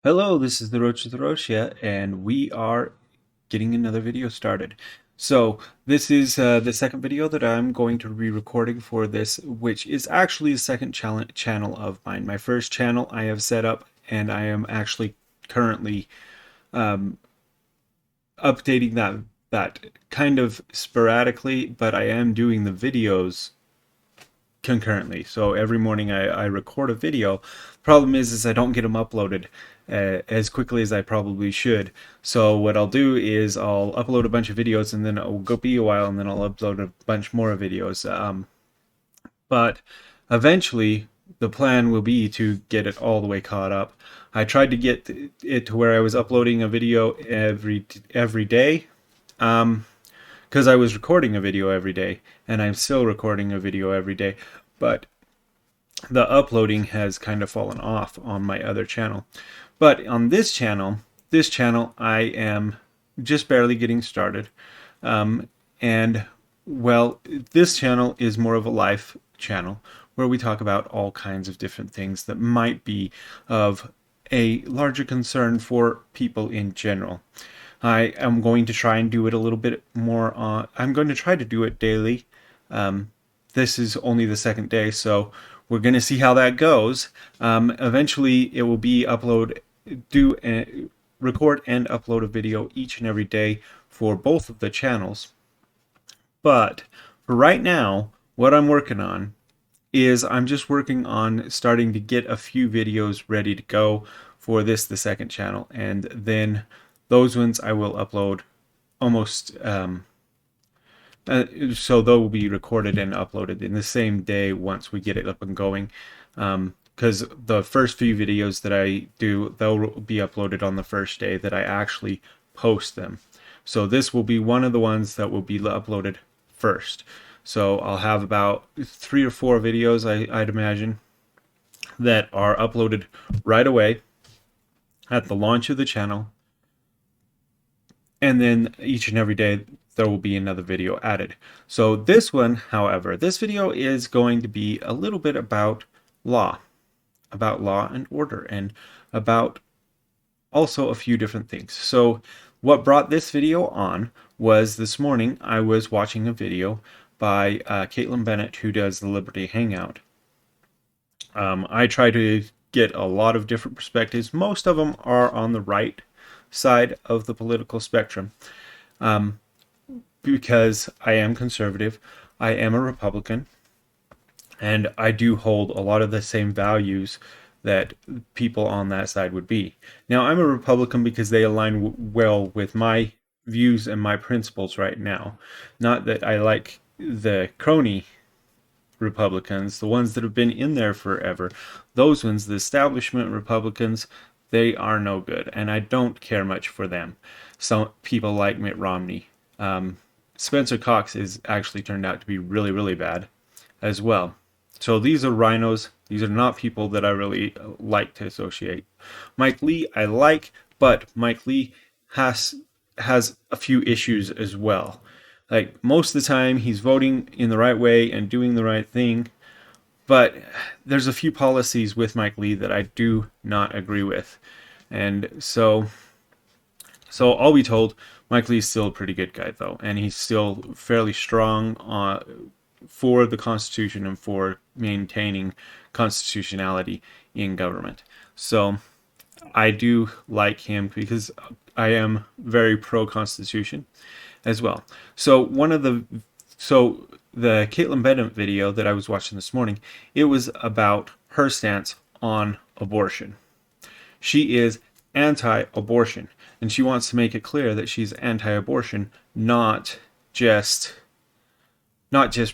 Hello, this is the Roach with the Rochia, and we are getting another video started. So this is the second video that I'm going to be recording for this, which is actually the second channel of mine. My first channel I have set up, and I am actually currently um, updating that kind of sporadically, but I am doing the videos concurrently. So every morning I record a video. Problem is I don't get them uploaded as quickly as I probably should. So what I'll do is I'll upload a bunch of videos and then it'll go be a while and then I'll upload a bunch more videos. But eventually the plan will be to get it all the way caught up. I tried to get it to where I was uploading a video every day. Because I was recording a video every day, and I'm still recording a video every day, but the uploading has kind of fallen off on my other channel. But on this channel, I am just barely getting started. And well, this channel is more of a life channel where we talk about all kinds of different things that might be of a larger concern for people in general. I am going to try and do it a little bit more I'm going to try to do it daily. This is only the second day, so we're going to see how that goes. Eventually, it will be record and upload a video each and every day for both of the channels. But for right now, what I'm working on is I'm just working on starting to get a few videos ready to go for the second channel, and then those ones I will upload almost so they'll be recorded and uploaded in the same day once we get it up and going, because the first few videos that I do, they'll be uploaded on the first day that I actually post them. So this will be one of the ones that will be uploaded first. So I'll have about 3 or 4 videos, I'd imagine, that are uploaded right away at the launch of the channel. And then each and every day there will be another video added. So this one, however, this video is going to be a little bit about law and order, and about also a few different things. So what brought this video on was this morning I was watching a video by Kaitlin Bennett, who does the Liberty Hangout. I try to get a lot of different perspectives. Most of them are on the right side of the political spectrum, because I am conservative, I am a Republican, and I do hold a lot of the same values that people on that side would be. Now, I'm a Republican because they align well with my views and my principles right now. Not that I like the crony Republicans, the ones that have been in there forever. Those ones, the establishment Republicans, they are no good, and I don't care much for them. Some people like Mitt Romney. Spencer Cox is actually turned out to be really, really bad as well. So these are rhinos. These are not people that I really like to associate. Mike Lee I like, but Mike Lee has a few issues as well. Like, most of the time he's voting in the right way and doing the right thing, but there's a few policies with Mike Lee that I do not agree with. And so all be told, Mike Lee's still a pretty good guy, though, and he's still fairly strong for the Constitution and for maintaining constitutionality in government. So I do like him because I am very pro-Constitution as well. So the Kaitlin Bennett video that I was watching this morning, it was about her stance on abortion. She is anti-abortion, and she wants to make it clear that she's anti-abortion, not just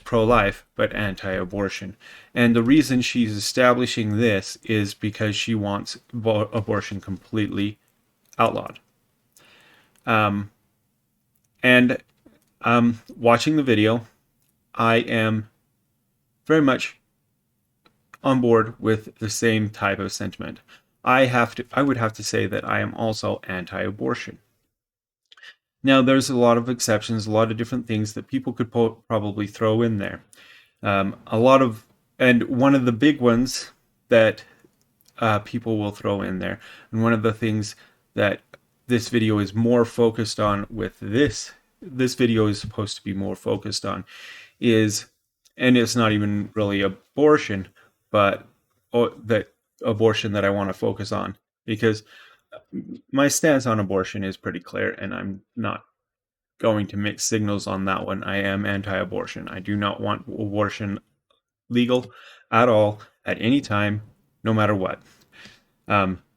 pro-life, but anti-abortion. And the reason she's establishing this is because she wants abortion completely outlawed. And watching the video, I am very much on board with the same type of sentiment. I would have to say that I am also anti-abortion. Now, there's a lot of exceptions, a lot of different things that people could probably throw in there. And one of the big ones that people will throw in there. And one of the things that this video is more focused on with this video is supposed to be more focused on is, and it's not even really abortion, but that abortion that I want to focus on, because my stance on abortion is pretty clear, and I'm not going to mix signals on that one. I am anti-abortion. I do not want abortion legal at all, at any time, no matter what.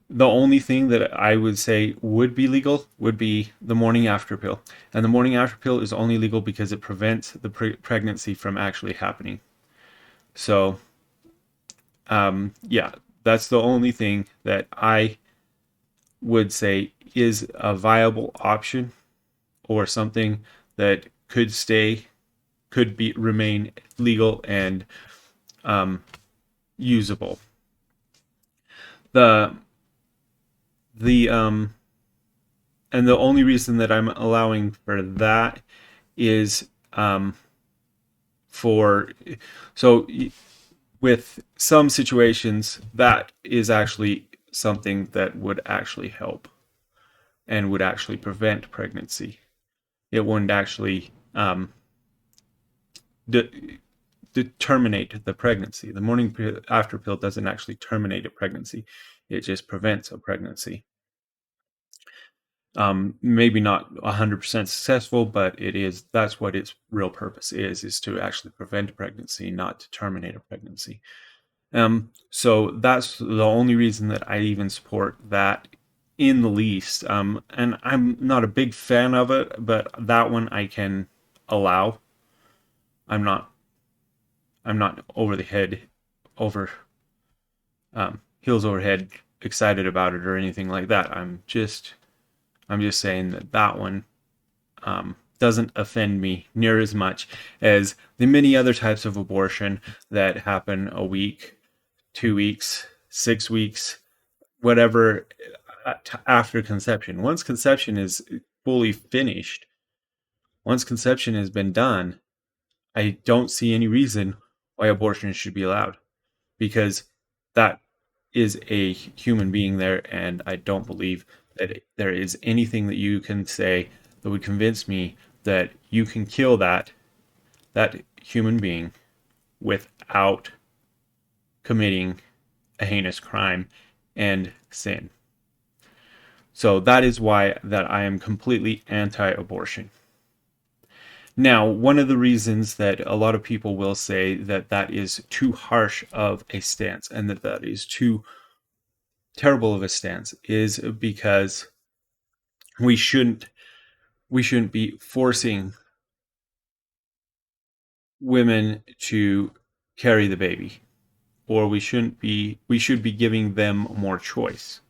The only thing that I would say would be legal would be the morning after pill. And the morning after pill is only legal because it prevents the pregnancy from actually happening. So, yeah, that's the only thing that I would say is a viable option, or something that could remain legal and usable. The and the only reason that I'm allowing for that is for so with some situations that is actually something that would actually help and would actually prevent pregnancy. It wouldn't actually terminate the pregnancy. The morning after pill doesn't actually terminate a pregnancy. It just prevents a pregnancy. Maybe not 100% successful, but it is. That's what its real purpose is to actually prevent a pregnancy, not to terminate a pregnancy. So that's the only reason that I even support that in the least. And I'm not a big fan of it, but that one I can allow. I'm not over the head, over heels over head excited about it or anything like that. I'm just saying that one doesn't offend me near as much as the many other types of abortion that happen a week, 2 weeks, 6 weeks, whatever, after conception. Once conception is fully finished, once conception has been done, I don't see any reason why abortion should be allowed, because that is a human being there, and I don't believe that there is anything that you can say that would convince me that you can kill that human being without committing a heinous crime and sin. So that is why that I am completely anti-abortion. Now, one of the reasons that a lot of people will say that that is too harsh of a stance and that that is too terrible of a stance is because we shouldn't be forcing women to carry the baby, or we should be giving them more choice.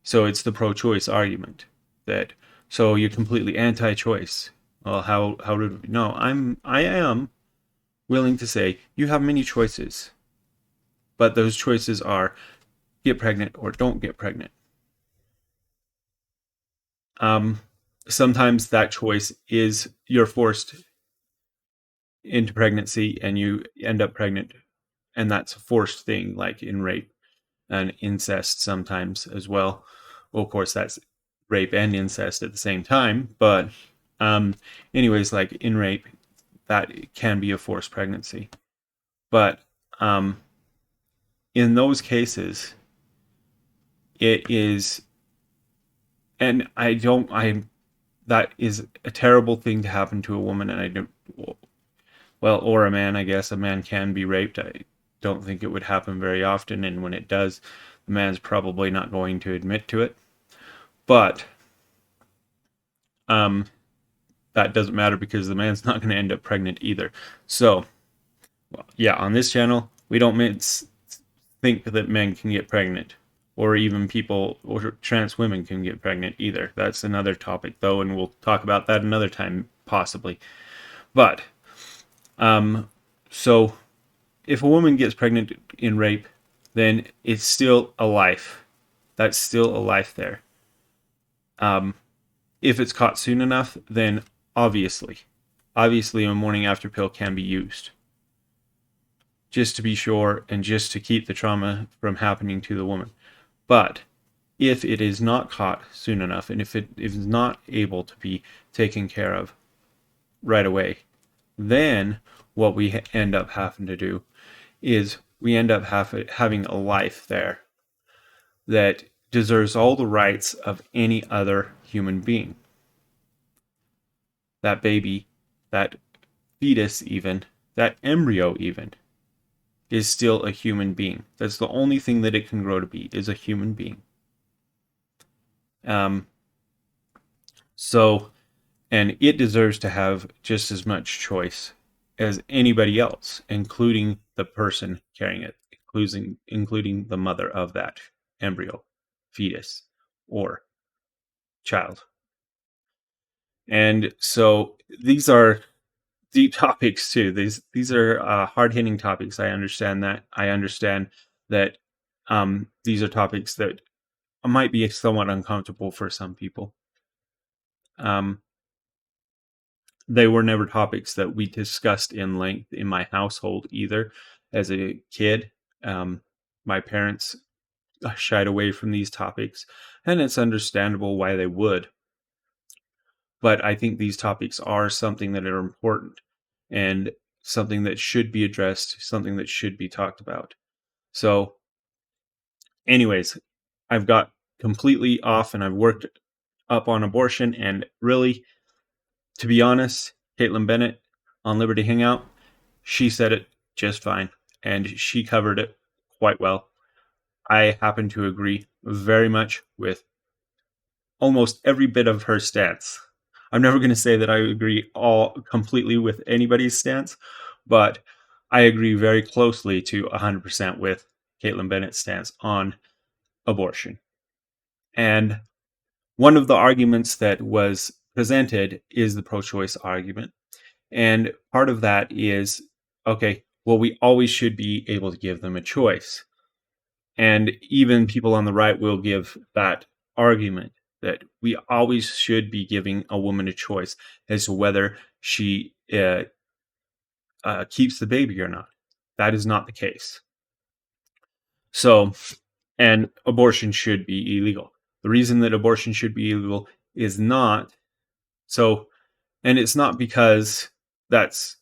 So it's the pro-choice argument that, so you're completely anti-choice. Well, how did we know? I am willing to say you have many choices, but those choices are get pregnant or don't get pregnant. Sometimes that choice is you're forced into pregnancy and you end up pregnant, and that's a forced thing, like in rape and incest sometimes as well. Well, of course, that's rape and incest at the same time, but anyways, like in rape, that can be a forced pregnancy. But in those cases, it is, and that is a terrible thing to happen to a woman, and I don't, well, or a man, I guess. A man can be raped. I don't think it would happen very often, and when it does, the man's probably not going to admit to it. But that doesn't matter because the man's not going to end up pregnant either. So, well, yeah, on this channel, we don't think that men can get pregnant, or even people or trans women can get pregnant either. That's another topic, though, and we'll talk about that another time, possibly. But, so if a woman gets pregnant in rape, then it's still a life. That's still a life there. If it's caught soon enough, then obviously a morning after pill can be used just to be sure and just to keep the trauma from happening to the woman. But if it is not caught soon enough, and if it is not able to be taken care of right away, then what we end up having to do is we end up having a life there that deserves all the rights of any other human being. That baby, that fetus, even, that embryo, even, is still a human being. That's the only thing that it can grow to be, is a human being. Um, so, and it deserves to have just as much choice as anybody else, including the person carrying it, including the mother of that embryo, fetus, or child. And so these are deep topics too. These are hard hitting topics. I understand that. I understand that these are topics that might be somewhat uncomfortable for some people. Um, they were never topics that we discussed in length in my household either. As a kid, my parents shied away from these topics, and it's understandable why they would. But I think these topics are something that are important and something that should be addressed, something that should be talked about. So, anyways, I've got completely off and I've worked up on abortion. And really, to be honest, Kaitlin Bennett on Liberty Hangout, she said it just fine and she covered it quite well. I happen to agree very much with almost every bit of her stance. I'm never going to say that I agree all completely with anybody's stance, but I agree very closely to 100% with Kaitlin Bennett's stance on abortion. And one of the arguments that was presented is the pro-choice argument. And part of that is, okay, well, we always should be able to give them a choice. And even people on the right will give that argument that we always should be giving a woman a choice as to whether she keeps the baby or not. That is not the case. So, and abortion should be illegal. The reason that abortion should be illegal is not so, and it's not because that's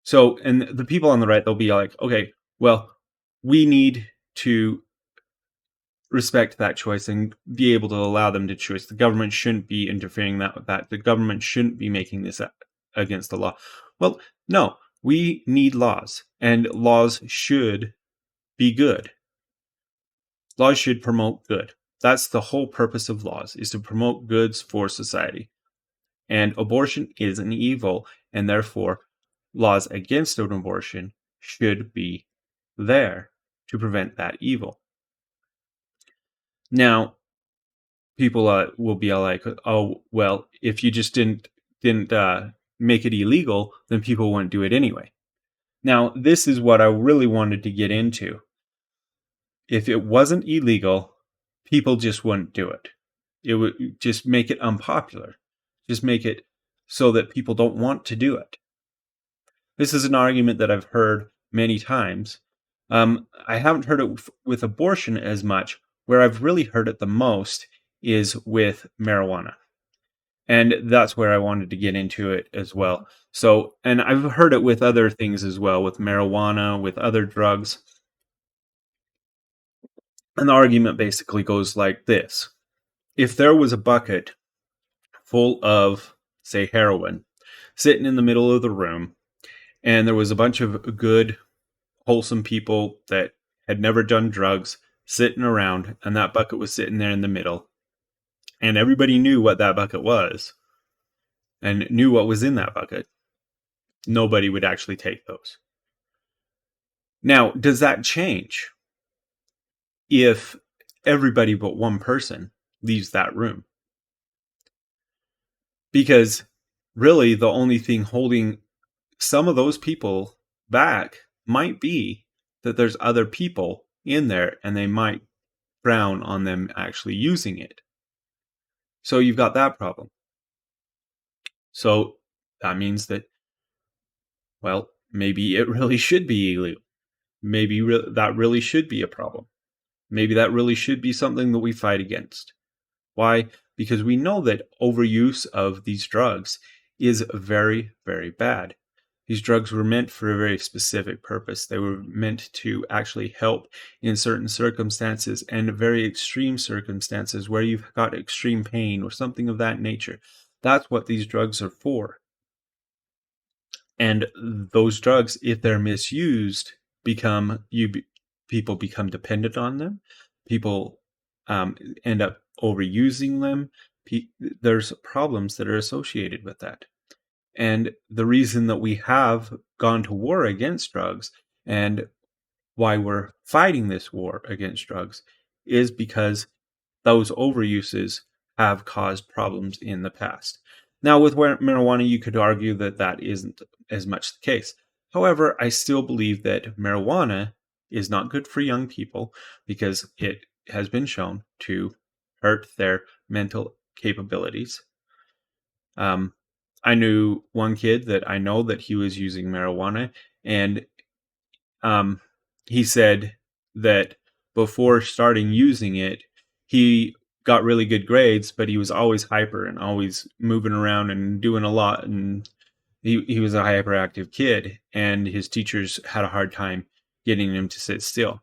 so, and the people on the right, they'll be like, okay, well, we need to respect that choice and be able to allow them to choose. The government shouldn't be interfering with that. The government shouldn't be making this against the law. Well, no, we need laws, and laws should be good. Laws should promote good. That's the whole purpose of laws, is to promote goods for society. And abortion is an evil, and therefore laws against an abortion should be there to prevent that evil. Now, people will be like, "Oh, well, if you just didn't make it illegal, then people wouldn't do it anyway." Now, this is what I really wanted to get into. If it wasn't illegal, people just wouldn't do it. It would just make it unpopular. Just make it so that people don't want to do it. This is an argument that I've heard many times. I haven't heard it with abortion as much. Where I've really heard it the most is with marijuana. And that's where I wanted to get into it as well. So, and I've heard it with other things as well, with marijuana, with other drugs. And the argument basically goes like this. If there was a bucket full of, say, heroin sitting in the middle of the room, and there was a bunch of good, wholesome people that had never done drugs sitting around, and that bucket was sitting there in the middle, and everybody knew what that bucket was and knew what was in that bucket, nobody would actually take those. Now, does that change if everybody but one person leaves that room? Because really, the only thing holding some of those people back might be that there's other people in there and they might frown on them actually using it. So you've got that problem. So that means that, well, maybe it really should be illegal. Maybe that really should be a problem. Maybe that really should be something that we fight against. Why? Because we know that overuse of these drugs is very, very bad. These drugs were meant for a very specific purpose. They were meant to actually help in certain circumstances and very extreme circumstances where you've got extreme pain or something of that nature. That's what these drugs are for. And those drugs, if they're misused, people become dependent on them. People end up overusing them. There's problems that are associated with that. And the reason that we have gone to war against drugs and why we're fighting this war against drugs is because those overuses have caused problems in the past. Now, with marijuana, you could argue that that isn't as much the case. However, I still believe that marijuana is not good for young people because it has been shown to hurt their mental capabilities. I knew one kid that I know that he was using marijuana, and um, he said that before starting using it, he got really good grades, but he was always hyper and always moving around and doing a lot. And he was a hyperactive kid, and his teachers had a hard time getting him to sit still.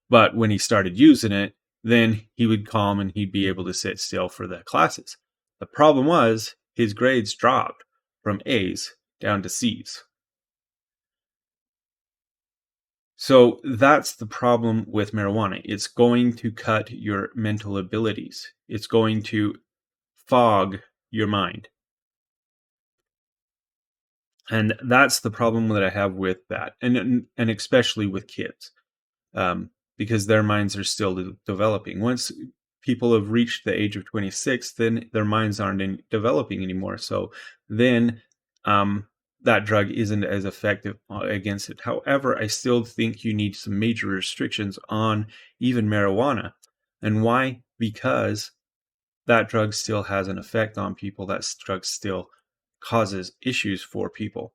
But when he started using it, then he would calm and he'd be able to sit still for the classes. The problem was his grades dropped from A's down to C's. So that's the problem with marijuana. It's going to cut your mental abilities. It's going to fog your mind. And that's the problem that I have with that. And especially with kids. Because their minds are still developing. Once people have reached the age of 26, then their minds aren't developing anymore. So then that drug isn't as effective against it. However, I still think you need some major restrictions on even marijuana. And why? Because that drug still has an effect on people. That drug still causes issues for people.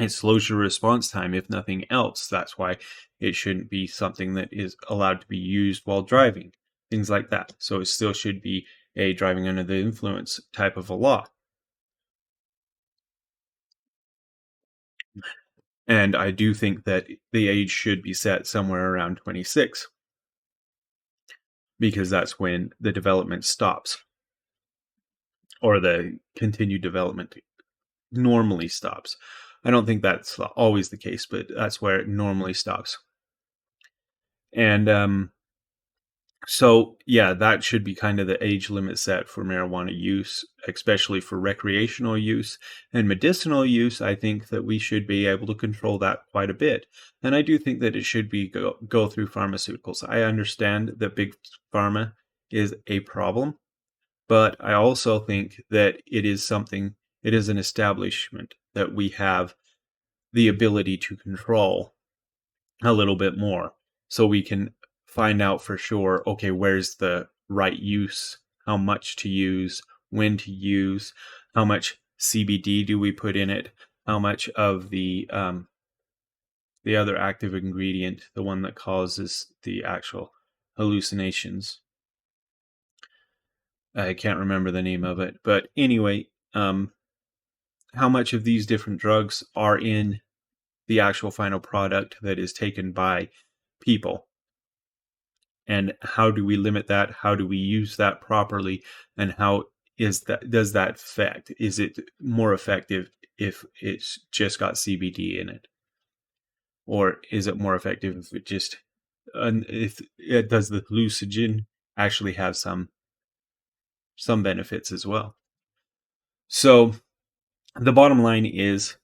It slows your response time, if nothing else. That's why it shouldn't be something that is allowed to be used while driving, things like that. So it still should be a driving under the influence type of a law. And I do think that the age should be set somewhere around 26 because that's when the development stops or the continued development normally stops. I don't think that's always the case, but that's where it normally stops. And so, yeah, that should be kind of the age limit set for marijuana use, especially for recreational use. And medicinal use, I think that we should be able to control that quite a bit. And I do think that it should be go through pharmaceuticals. I understand that big pharma is a problem, but I also think that it is an establishment that we have the ability to control a little bit more so we can find out for sure, okay, where's the right use, how much to use, when to use, how much CBD do we put in it, how much of the other active ingredient, the one that causes the actual hallucinations. I can't remember the name of it, but anyway, how much of these different drugs are in the actual final product that is taken by people. And how do we limit that? How do we use that properly? And how does that affect? Is it more effective if it's just got CBD in it? Or is it more effective if it just if it does the hallucinogen actually have some benefits as well? So the bottom line is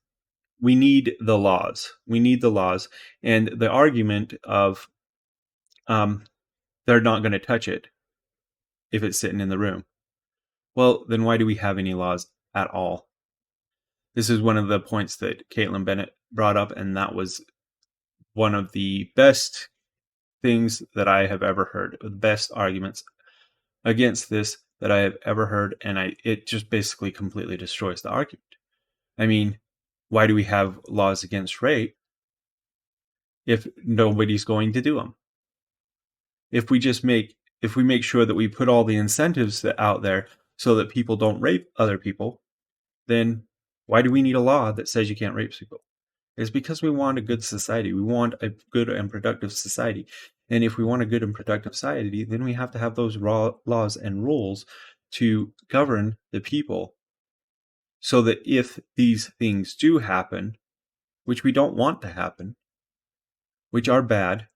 we need the laws. We need the laws. And the argument of they're not going to touch it if it's sitting in the room. Well, then why do we have any laws at all? This is one of the points that Kaitlin Bennett brought up, and that was one of the best things that I have ever heard, the best arguments against this that I have ever heard, and it just basically completely destroys the argument. I mean, Why do we have laws against rape if nobody's going to do them? If we make sure that we put all the incentives out there so that people don't rape other people, then why do we need a law that says you can't rape people? It's because we want a good society. We want a good and productive society. And if we want a good and productive society, then we have to have those laws and rules to govern the people so that if these things do happen, which we don't want to happen, which are bad,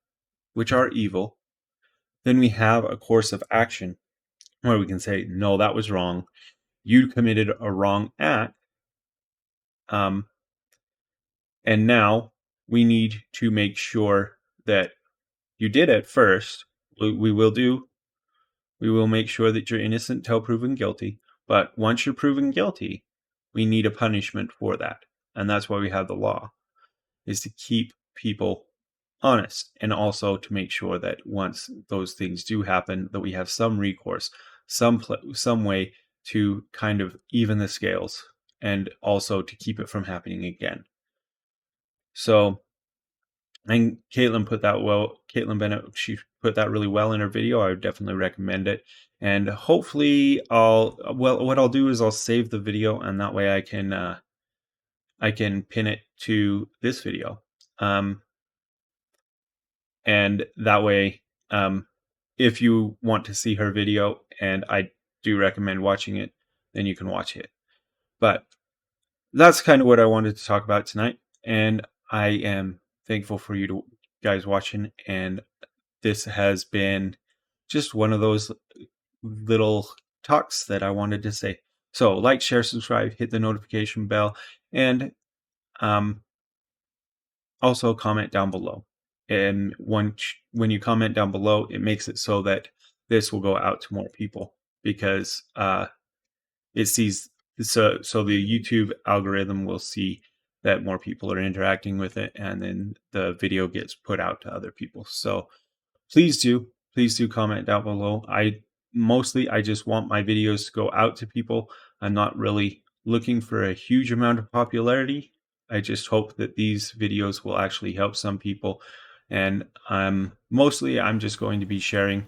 which are evil, then we have a course of action where we can say, no, that was wrong. You committed a wrong act. And now we need to make sure that you did it first. We will make sure that you're innocent till proven guilty. But once you're proven guilty, we need a punishment for that. And that's why we have the law, is to keep people honest, and also to make sure that once those things do happen, that we have some recourse, some way to kind of even the scales, and also to keep it from happening again. So, and Kaitlin Bennett, she put that really well in her video. I would definitely recommend it. And hopefully what I'll do is I'll save the video, and that way I can pin it to this video. And that way, if you want to see her video, and I do recommend watching it, then you can watch it. But that's kind of what I wanted to talk about tonight. And I am thankful for you guys watching. And this has been just one of those little talks that I wanted to say. So like, share, subscribe, hit the notification bell, and also comment down below. And when you comment down below, it makes it so that this will go out to more people, because it sees, so the YouTube algorithm will see that more people are interacting with it, and then the video gets put out to other people. So please do comment down below. I just want my videos to go out to people. I'm not really looking for a huge amount of popularity. I just hope that these videos will actually help some people. And I'm just going to be sharing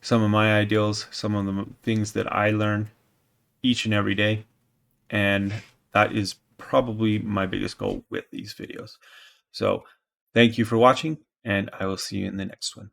some of my ideals, some of the things that I learn each and every day. And that is probably my biggest goal with these videos. So thank you for watching, and I will see you in the next one.